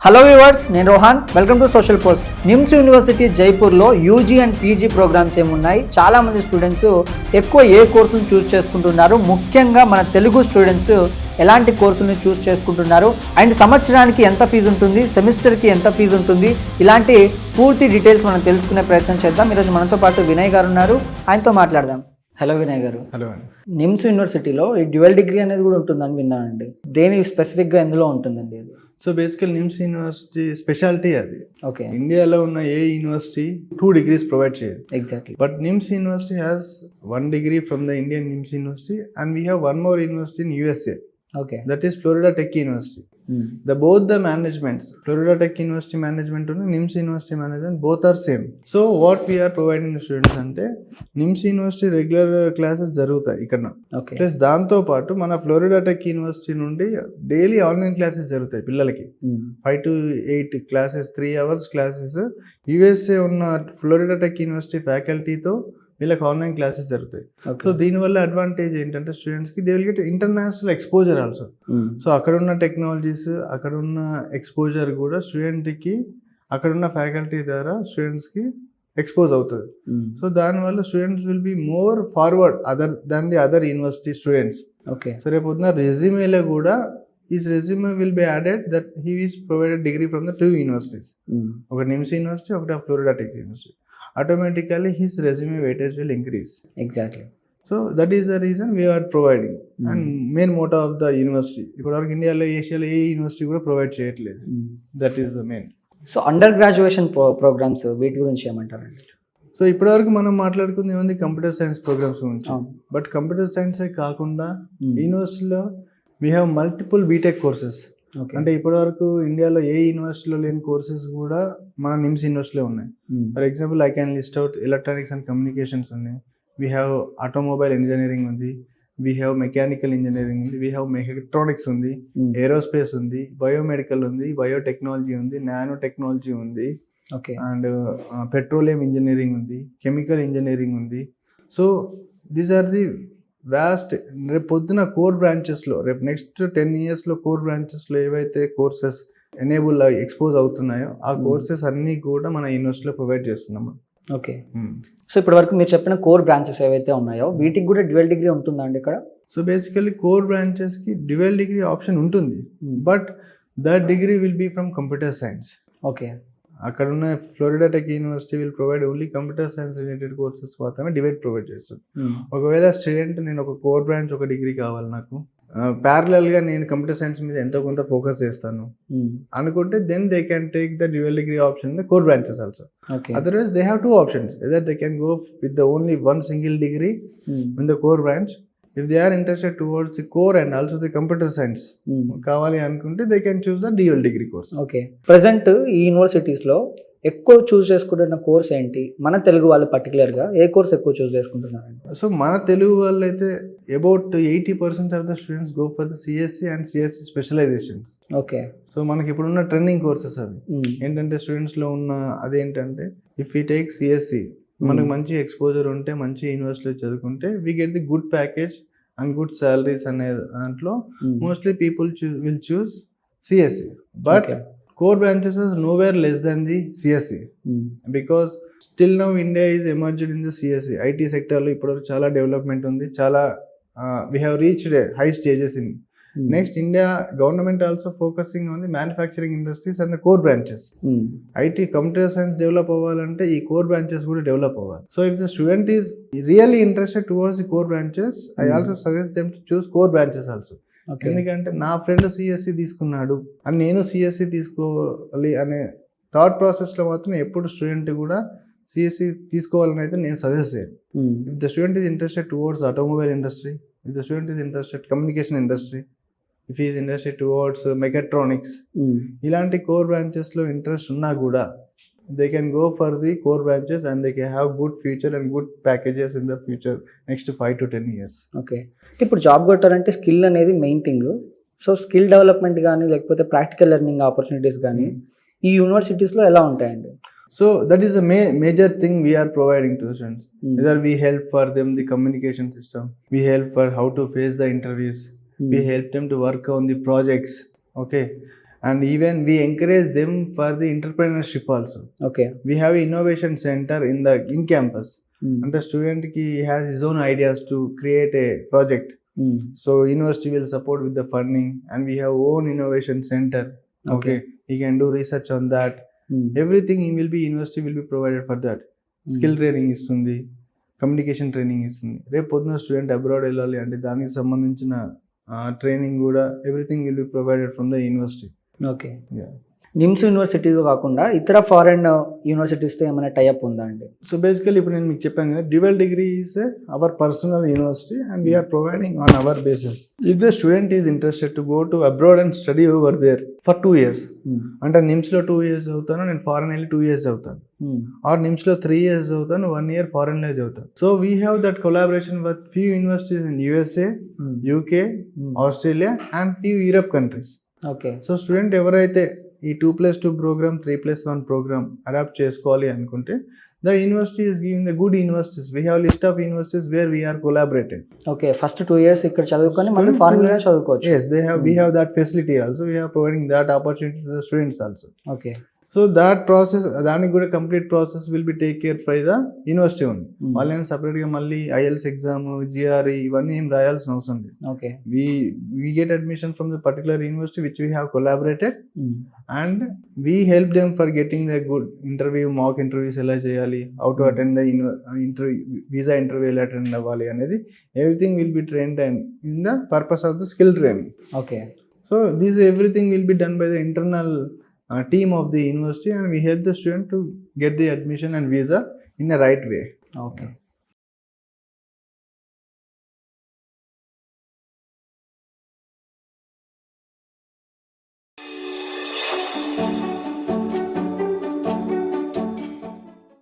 Hello viewers, నేను Rohan. Welcome to social post. NIMS university జైపూర్లో UG and PG programmes ఏమున్నాయి. చాలామంది స్టూడెంట్స్ ఎక్కువ ఏ కోర్సును చూస్ చేసుకుంటున్నారు, ముఖ్యంగా మన తెలుగు స్టూడెంట్స్ ఎలాంటి కోర్సులను చూస్ చేసుకుంటున్నారు, అండ్ సంవత్సరానికి ఎంత ఫీజు ఉంటుంది, సెమిస్టర్కి ఎంత ఫీజు ఉంటుంది, ఇలాంటి పూర్తి డీటెయిల్స్ మనం తెలుసుకునే ప్రయత్నం చేద్దాం. ఈరోజు మనతో పాటు వినయ్ గారు ఉన్నారు, ఆయనతో మాట్లాడదాం. హలో వినయ్ గారు. హలో అండి. నిమ్స్ యూనివర్సిటీలో ఈ డ్యూయల్ డిగ్రీ అనేది కూడా ఉంటుందని విన్నానండి. దేని స్పెసిఫిక్గా ఎందులో ఉంటుందండి అది? సో బేసికల్ నిమ్స్ యూనివర్సిటీ స్పెషాలిటీ అది. ఓకే. ఇండియాలో ఉన్న ఏ యూనివర్సిటీ 2 degrees ప్రొవైడ్ చేయదు. Exactly. But NIMS university has 1 degree from the Indian NIMS university and we have 1 more university in USA. Okay. That is Florida tech university. Both the managements, Florida Tech University management and NIMS University management, both are same. So what we are providing to students ante NIMS University regular classes జరుగుతాయి ఇక్కడ. Okay. Plus దాంతో పాటు మన Florida tech university నుండి daily online classes జరుగుతాయి పిల్లలకి. 5 to 8 classes, 3 hours classes. USA ఉన్న Florida tech university ఫ్యాకల్టీతో వీళ్ళకి ఆన్లైన్ క్లాసెస్ జరుగుతాయి. సో దీనివల్ల అడ్వాంటేజ్ ఏంటంటే స్టూడెంట్స్కి they will get international exposure also. So అక్కడున్న టెక్నాలజీస్, అక్కడున్న ఎక్స్పోజర్ కూడా స్టూడెంట్కి అక్కడున్న ఫ్యాకల్టీ ద్వారా స్టూడెంట్స్కి ఎక్స్పోజ్ అవుతుంది. సో దానివల్ల students will be more forward than the other university students. Okay. So రేపు పొద్దున రెజ్యూమేలో కూడా is resume will be added that he is provided degree from the 2 universities. ఒకటి నిమ్స్ యూనివర్సిటీ, ఒకటి Florida tech university. Automatically his resume weightage will increase. Exactly. So that is the reason we are providing. And main motto of the university. ఇప్పుడు ఇండియాలో ఏషియాలో ఏ university కూడా provide చేయట్లేదు. That is the main. So under graduation programmes వీటి గురించి ఏమంటారండి? So ఇప్పటివరకు మనం మాట్లాడుకుంది ఏముంది, కంప్యూటర్ సైన్స్ ప్రోగ్రామ్స్ గురించి. బట్ కంప్యూటర్ సైన్సే కాకుండా యూనివర్సిటీలో we have multiple BTech courses. అంటే ఇప్పటివరకు ఇండియాలో ఏ యూనివర్సిటీలో లేని కోర్సెస్ కూడా మన నిమ్స్ యూనివర్సిటీలో ఉన్నాయి. For example I can list out electronics and communications ఉన్నాయి, వీ హ్యావ్ ఆటోమొబైల్ ఇంజనీరింగ్ ఉంది, వీ హ్యావ్ మెకానికల్ ఇంజనీరింగ్ ఉంది, వీ హ్యావ్ మెకాట్రానిక్స్ ఉంది, ఏరోస్పేస్ ఉంది, బయోమెడికల్ ఉంది, బయోటెక్నాలజీ ఉంది, నానో టెక్నాలజీ ఉంది, అండ్ పెట్రోలియం ఇంజనీరింగ్ ఉంది, కెమికల్ ఇంజనీరింగ్ ఉంది. So these are the vast. రేపు పొద్దున కోర్ బ్రాంచెస్లో, రేపు నెక్స్ట్ 10 yearsలో కోర్ బ్రాంచెస్లో ఏవైతే కోర్సెస్ ఎనేబుల్ ఎక్స్పోజ్ అవుతున్నాయో ఆ కోర్సెస్ అన్నీ కూడా మన యూనివర్సిటీలో ప్రొవైడ్ చేస్తున్నాము. ఓకే. సో ఇప్పటి వరకు మీరు చెప్పిన కోర్ బ్రాంచెస్ ఏవైతే ఉన్నాయో వీటికి కూడా డ్యూయల్ డిగ్రీ ఉంటుందా అండి ఇక్కడ? సో బేసికలీ కోర్ బ్రాంచెస్కి డ్యూయల్ డిగ్రీ ఆప్షన్ ఉంటుంది, but that degree will be from computer science. Okay. అక్కడ ఉన్న Florida tech university will provide only computer science related courses మాత్రమే డివైడ్ ప్రొవైడ్ చేస్తుంది. ఒకవేళ స్టూడెంట్ నేను ఒక కోర్ బ్రాంచ్ ఒక డిగ్రీ కావాలి, నాకు ప్యారలల్గా నేను కంప్యూటర్ సైన్స్ మీద ఎంతో కొంత ఫోకస్ చేస్తాను అనుకుంటే then they can take the dual degree option in the core branches also. Otherwise they have 2 options. Either they can go with the only one single degree in the core branch. If they are interested towards the core and also the computer science కావాలి అనుకుంటే they can choose the dual degree course. Okay. Present ఈ యూనివర్సిటీస్లో ఎక్కువ చూస్ చేసుకుంటున్న course ఏంటి? మన తెలుగు వాళ్ళు పర్టికులర్గా ఏ course ఎక్కువ చూస్ చేసుకుంటున్నారండి? సో మన తెలుగు వాళ్ళు అయితే about 80% of the students go for the CSC and CSC specialisations. Okay. So మనకి ఇప్పుడున్న ట్రెండింగ్ కోర్సెస్ అవి ఏంటంటే స్టూడెంట్స్లో ఉన్న అదేంటంటే ఇఫ్ యూ టేక్ సిఎస్సి మనకు మంచి ఎక్స్పోజర్ ఉంటే మంచి యూనివర్సిటీలో చదువుకుంటే we get the good package and good salaries అనే దాంట్లో mostly people will choose CSC. But core branches is nowhere less than the CSE because still now India is emerged in the CSE. IT sector lo ippudu chala development undi, chala we have reached high stages in. Next India government also focusing on the manufacturing industries and the core branches. IT computer science develop avvalante ee core branches kuda develop avvali. So if the student is really interested towards the core branches, I also suggest them to choose core branches also. ఎందుకంటే నా friend CSC తీసుకున్నాడు అని నేను CSC తీసుకోవాలి అనే thought ప్రాసెస్లో మాత్రం ఎప్పుడు స్టూడెంట్ కూడా సిఎస్సి తీసుకోవాలని అయితే నేను సజెస్ట్ చేయను. If the student is interested towards automobile industry, if the student is interested communication industry, if is interested towards mechatronics, ఇలాంటి కోర్ బ్రాంచెస్లో ఇంట్రెస్ట్ ఉన్నా కూడా they can go for the core branches and they can have good future and good packages in the future next 5 to 10 years. Okay. ఇప్పుడు job కొట్టాలంటే skill అనేది main thing. So skill development కానీ లేకపోతే practical learning opportunities కానీ ఈ యూనివర్సిటీస్లో ఎలా ఉంటాయండి? So that is the major thing we are providing to students. Either we help for them the communication system, we help for how to face the interviews, we help them to work on the projects, okay, and even we encourage them for the entrepreneurship also. Okay. We have innovation center in campus. And the student he has his own ideas to create a project. So university will support with the funding, and we have own innovation center. Okay, he can do research on that. Everything university will be provided for that. Skill training ఇస్తుంది, communication training ఇస్తుంది. రేపు పొద్దున student abroad వెళ్ళాలి అంటే దానికి సంబంధించిన training కూడా everything will be provided from the university. Okay. NIMS universities కాకుండా ఇతర ఫారెన్ యూనివర్సిటీస్తో ఏమైనా టైఅప్ ఉందా అండి? సో బేసికలీ ఇప్పుడు నేను మీకు చెప్పాను కదా, dual degree is our personal university and we are providing on our basis. If the student is interested to go to abroad and study over there for 2 years, అంటే నిమ్స్లో 2 years అవుతాను, నేను ఫారెన్ వెళ్ళి 2 years అవుతాను, ఆర్ నిమ్స్లో 3 years అవుతాను, 1 year ఫారెన్లో చదువుతాను. So we have that collaboration with few universities in USA, UK, Australia and few Europe countries. Okay. So student ఎవరైతే ఈ 2+2 ప్రోగ్రామ్ 3+1 ప్రోగ్రామ్ అడాప్ట్ చేసుకోవాలి అనుకుంటే the university is giving the good universities. We have list of universities where we are collaborated. Okay. First 2 years ఇక్కడ చదువుకొని మళ్ళీ ఫారెన్లో చదువుకోవచ్చు. Yes, we have that facility also. We are providing that opportunity to the students also. Okay. So that process, దానికి కూడా complete process will be take care bye the university ఉంది. మళ్ళీ సపరేట్గా మళ్ళీ IELTS ఎగ్జామ్, GRE ఇవన్నీ ఏం రాయాల్సిన అవసరం లేదు. Okay. we get admission from the particular university which we have collaborated, and we help them for getting the good interview, mock interviews ఎలా చేయాలి, how to attend the interview, visa interview ఎలా attend అవ్వాలి అనేది everything will be trained and in the purpose of the skill training. Okay. So this everything will be done by the internal team of the university, and we help the student to get the admission and visa in the right way. Okay.